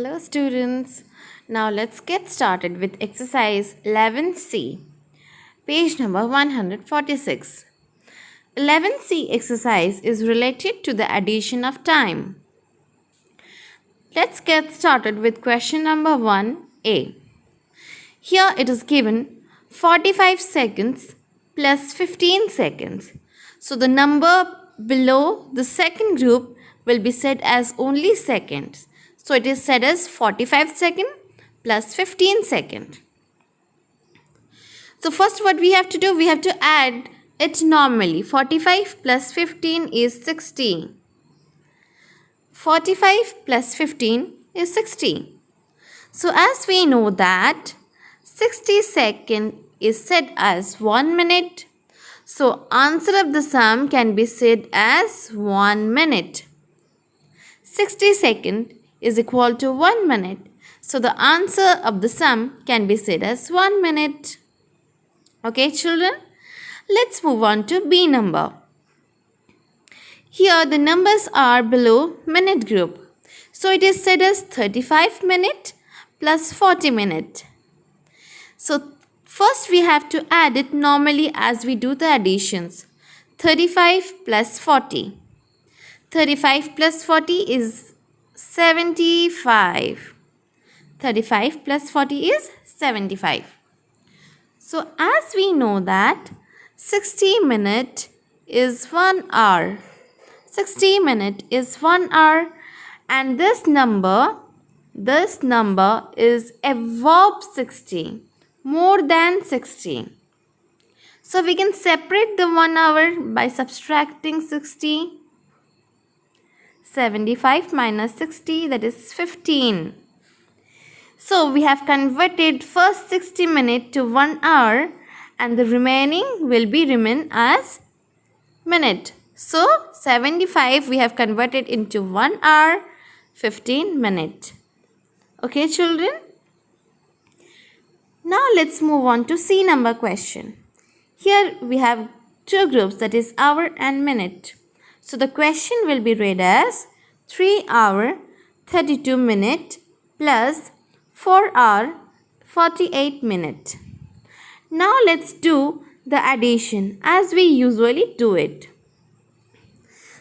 Hello students. Now let's get started with exercise 11C, page number 146. 11C exercise is related to the addition of time. Let's get started with question number 1A. Here it is given 45 seconds plus 15 seconds. So the number below the second group will be set as only seconds. So it is set as 45 seconds plus 15 seconds. So first what we have to do, we have to add it normally. 45 plus 15 is 60. 45 plus 15 is 60. So as we know that 60 seconds is set as 1 minute. So answer of the sum can be said as 1 minute. 60 seconds is equal to 1 minute. So the answer of the sum can be said as 1 minute. Okay children, let's move on to B number. Here the numbers are below minute group. So it is said as 35 minute plus 40 minute. So first we have to add it normally as we do the additions. 35 plus 40. 35 plus 40 is 75. 35 plus 40 is 75. So as we know that 60 minute is 1 hour. 60 minute is 1 hour, and this number is above 60, more than 60. So we can separate the 1 hour by subtracting 60. 75 minus 60, that is 15. So we have converted first 60 minutes to 1 hour, and the remaining will be remain as minute. So 75 we have converted into 1 hour, 15 minutes. Okay children. Now let's move on to C number question. Here we have two groups, that is hour and minute. So the question will be read as 3 hour 32 minute plus 4 hour 48 minute. Now let's do the addition as we usually do it.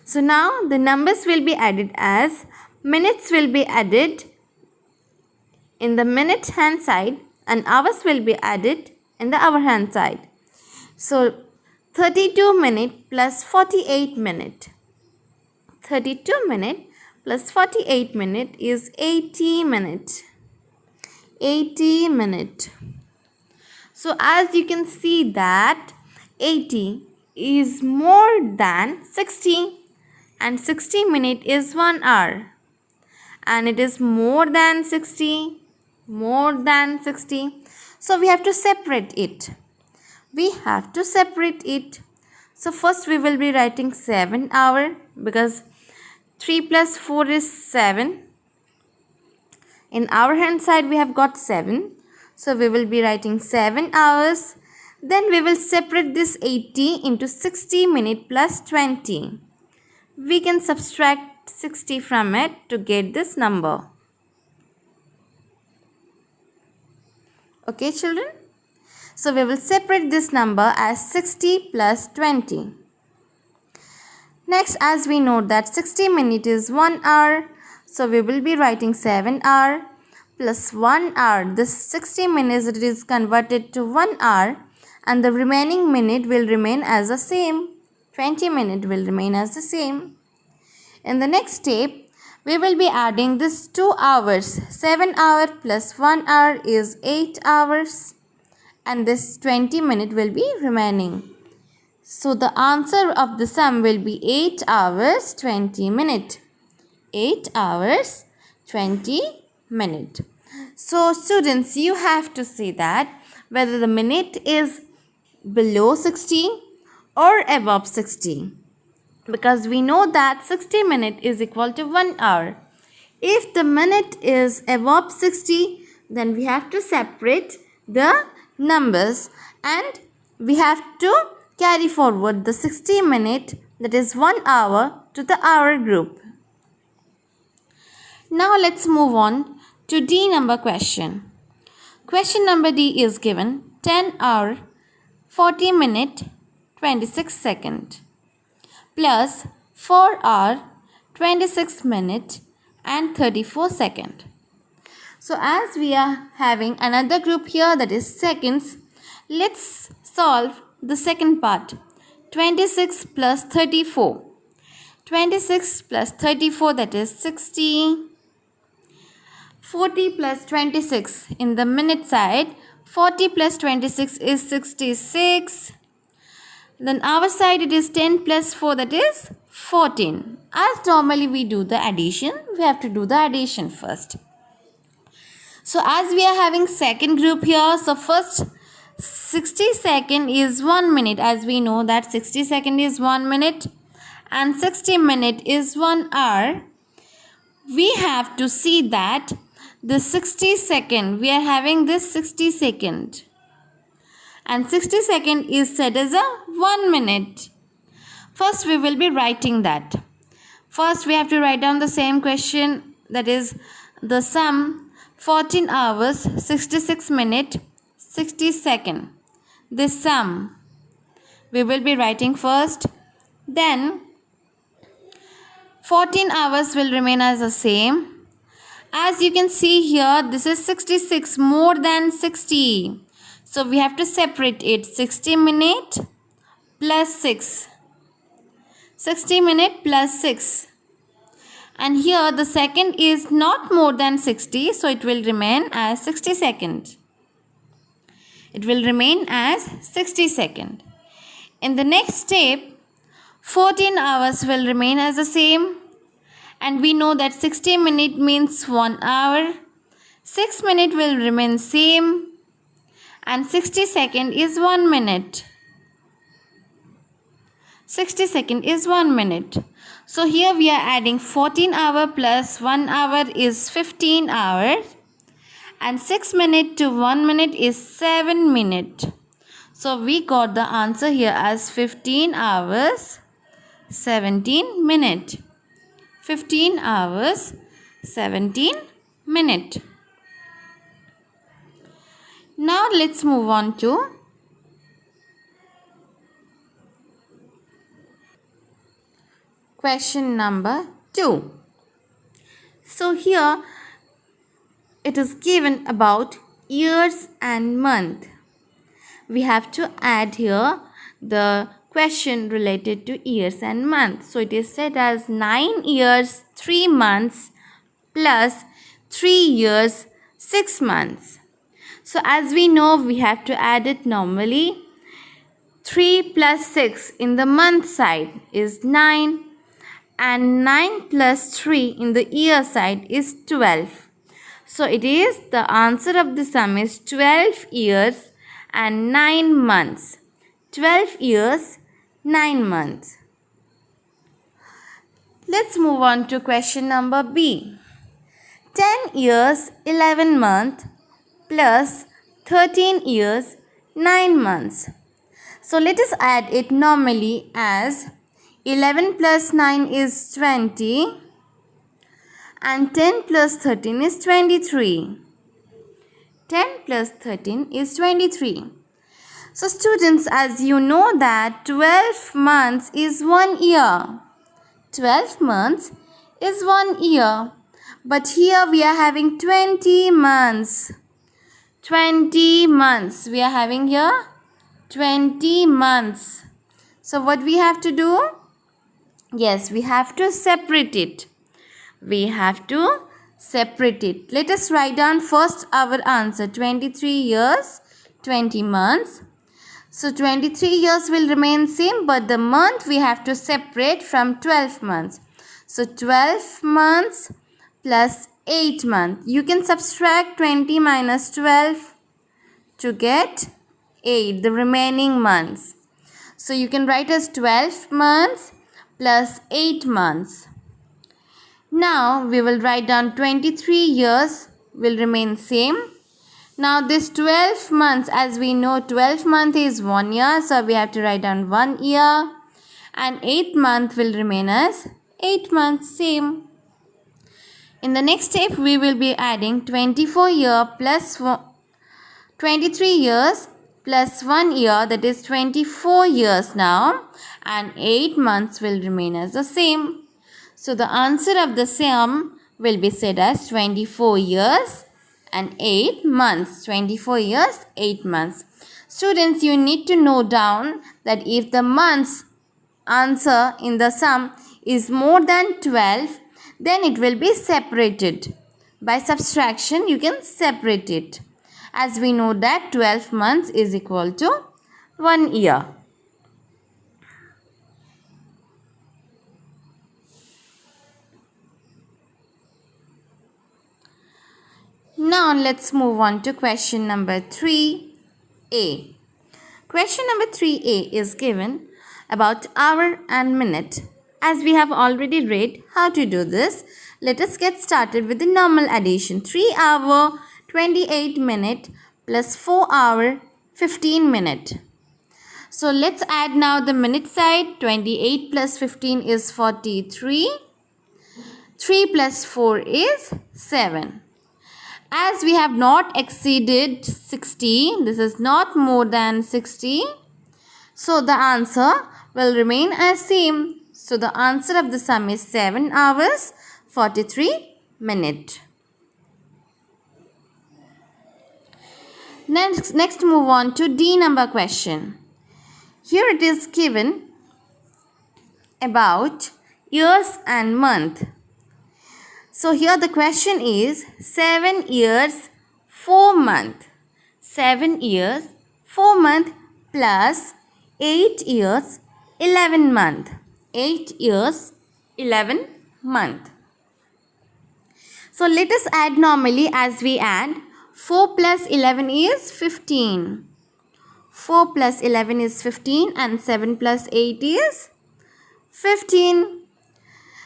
So now the numbers will be added as minutes will be added in the minute hand side and hours will be added in the hour hand side. So 32 minute plus 48 minute. 32 minute plus 48 minute is 80 minute. 80 minute. So as you can see that 80 is more than 60, and 60 minute is 1 hour, and it is more than 60. So we have to separate it. So first we will be writing 7 hour, because 3 plus 4 is 7. In our hand side we have got 7. So we will be writing 7 hours. Then we will separate this 80 into 60 minute plus 20. We can subtract 60 from it to get this number. Okay children. So we will separate this number as 60 plus 20. Next, as we know that 60 minutes is 1 hour. So we will be writing 7 hour plus 1 hour. This 60 minutes it is converted to 1 hour, and the remaining minute will remain as the same. 20 minutes will remain as the same. In the next step, we will be adding this 2 hours. 7 hour plus 1 hour is 8 hours, and this 20 minutes will be remaining. So the answer of the sum will be 8 hours 20 minutes. 8 hours 20 minutes. So students, you have to see that whether the minute is below 60 or above 60, because we know that 60 minutes is equal to 1 hour. If the minute is above 60, then we have to separate the numbers, and we have to carry forward the 60 minutes, that is 1 hour, to the hour group. Now let's move on to D number question. Question number D is given 10 hour 40 minute 26 second plus 4 hour 26 minute and 34 second. So as we are having another group here, that is seconds, let's solve the second part. 26 plus 34. 26 plus 34, that is 60. 40 plus 26 in the minute side. 40 plus 26 is 66. Then our side it is 10 plus 4, that is 14. As normally we do the addition, we have to do the addition first. So as we are having second group here, so first 60 second is 1 minute. As we know that 60 second is 1 minute and 60 minute is 1 hour. We have to see that the 60 second, we are having this 60 second. And 60 second is said as a 1 minute. First we will be writing that. First we have to write down the same question, that is the sum 14 hours 66 minute 60 second. This sum we will be writing first. Then 14 hours will remain as the same. As you can see here, this is 66 more than 60. So we have to separate it. 60 minute plus 6. 60 minute plus 6. And here the second is not more than 60. So it will remain as 60 second. It will remain as 60 second. In the next step, 14 hours will remain as the same. And we know that 60 minute means 1 hour. 6 minute will remain same. And 60 second is 1 minute. 60 second is 1 minute. So here we are adding 14 hour plus 1 hour is 15 hours. And 6 minute to 1 minute is 7 minute. So we got the answer here as 15 hours 17 minute. 15 hours 17 minute. Now let's move on to question number 2. So here it is given about years and month. We have to add here the question related to years and months. So it is said as 9 years 3 months plus 3 years 6 months. So as we know, we have to add it normally. 3 plus 6 in the month side is 9 and 9 plus 3 in the year side is 12. So it is the answer of the sum is 12 years and 9 months. 12 years 9 months. Let's move on to question number B. 10 years 11 months plus 13 years 9 months. So let us add it normally as 11 plus 9 is 20 and 10 plus 13 is 23. 10 plus 13 is 23. So students, as you know that 12 months is 1 year. 12 months is 1 year. But here we are having 20 months. 20 months. We are having here 20 months. So what we have to do? Yes, we have to separate it. We have to separate it. Let us write down first our answer. 23 years, 20 months. So 23 years will remain same, but the month we have to separate from 12 months. So 12 months plus 8 months. You can subtract 20 minus 12 to get 8, the remaining months. So you can write as 12 months plus 8 months. Now we will write down 23 years will remain same. Now this 12 months, as we know 12 month is 1 year, so we have to write down 1 year, and 8 month will remain as 8 months same. In the next step, we will be adding 24 year plus 23 years plus 1 year, that is 24 years now, and 8 months will remain as the same. So the answer of the sum will be said as 24 years and 8 months. 24 years, 8 months. Students, you need to note down that if the months answer in the sum is more than 12, then it will be separated. By subtraction, you can separate it. As we know that 12 months is equal to 1 year. Now let's move on to question number 3a. Question number 3a is given about hour and minute. As we have already read how to do this, let us get started with the normal addition. 3 hour 28 minute plus 4 hour 15 minute. So let's add now the minute side. 28 plus 15 is 43. 3 plus 4 is 7. As we have not exceeded 60, this is not more than 60, so the answer will remain as same. So the answer of the sum is 7 hours 43 minutes. Next move on to D number question. Here it is given about years and month. So here the question is 7 years 4 month. 7 years 4 month plus 8 years 11 month. 8 years 11 month. So let us add normally as we add. 4 plus 11 is 15. 4 plus 11 is 15 and 7 plus 8 is 15.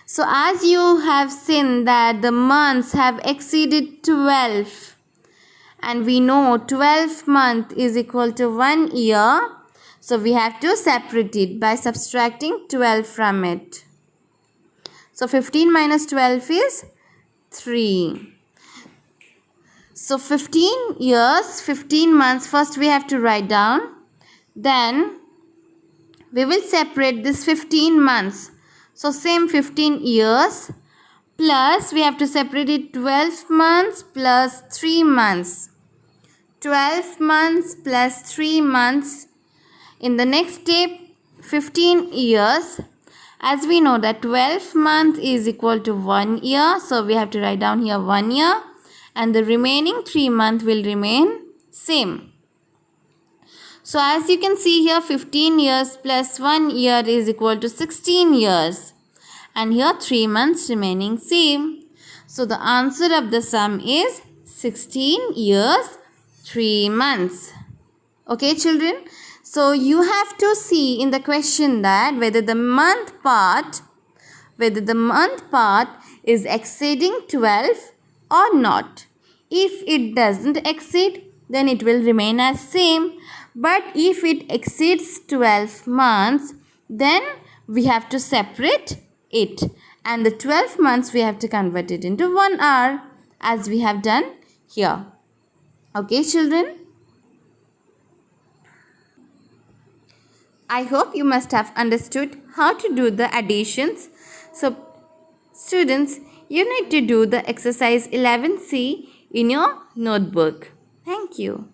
So as you have seen that the months have exceeded 12 and we know 12 month is equal to 1 year. So we have to separate it by subtracting 12 from it. So 15 minus 12 is 3. So 15 years, 15 months, first we have to write down. Then we will separate this 15 months. So same 15 years plus we have to separate it 12 months plus 3 months. 12 months plus 3 months. In the next step, 15 years. As we know that 12 months is equal to 1 year. So we have to write down here 1 year. And the remaining 3 months will remain same. So as you can see here, 15 years plus 1 year is equal to 16 years. And here 3 months remaining same. So the answer of the sum is 16 years, 3 months. Okay children. So you have to see in the question that whether the month part is exceeding 12 or not. If it doesn't exceed, then it will remain as same. But if it exceeds 12 months, then we have to separate it. And the 12 months we have to convert it into 1 hour as we have done here. Okay children? I hope you must have understood how to do the additions. So students, you need to do the exercise 11C in your notebook. Thank you.